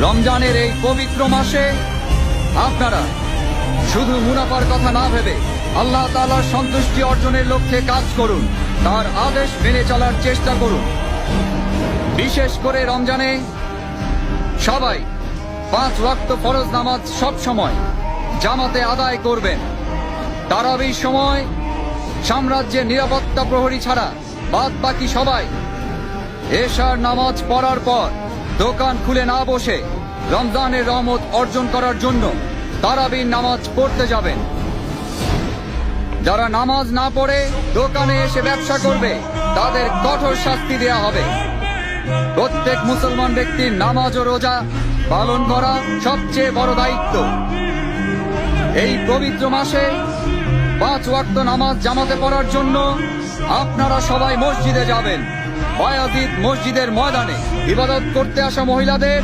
রমজানের এই পবিত্র মাসে আপনারা শুধু মুনাফার কথা না ভেবে আল্লাহ তাআলার সন্তুষ্টি অর্জনের লক্ষ্যে কাজ করুন, তার আদেশ মেনে চলার চেষ্টা করুন। বিশেষ করে রমজানে সবাই 5 ওয়াক্ত ফরজ নামাজ সব সময় জামাতে আদায় করবেন। তারাবির সময় সাম্রাজ্যের নিরাপত্তা প্রহরী ছাড়া বাদ বাকি সবাই এশার নামাজ পড়ার পর দোকান খুলে না বসে রমজানের রহমত অর্জন করার জন্য তারাবির নামাজ পড়তে যাবেন। যারা নামাজ না পড়ে দোকানে এসে ব্যবসা করবে তাদের কঠোর শাস্তি দেয়া হবে। প্রত্যেক মুসলমান ব্যক্তির নামাজ ও রোজা পালন করা সবচেয়ে বড় দায়িত্ব। এই পবিত্র মাসে 5 ওয়াক্ত নামাজ জামাতে পড়ার জন্য আপনারা সবাই মসজিদে যাবেন। বায়াজিদ মসজিদের ময়দানে ইবাদত করতে আসা মহিলাদের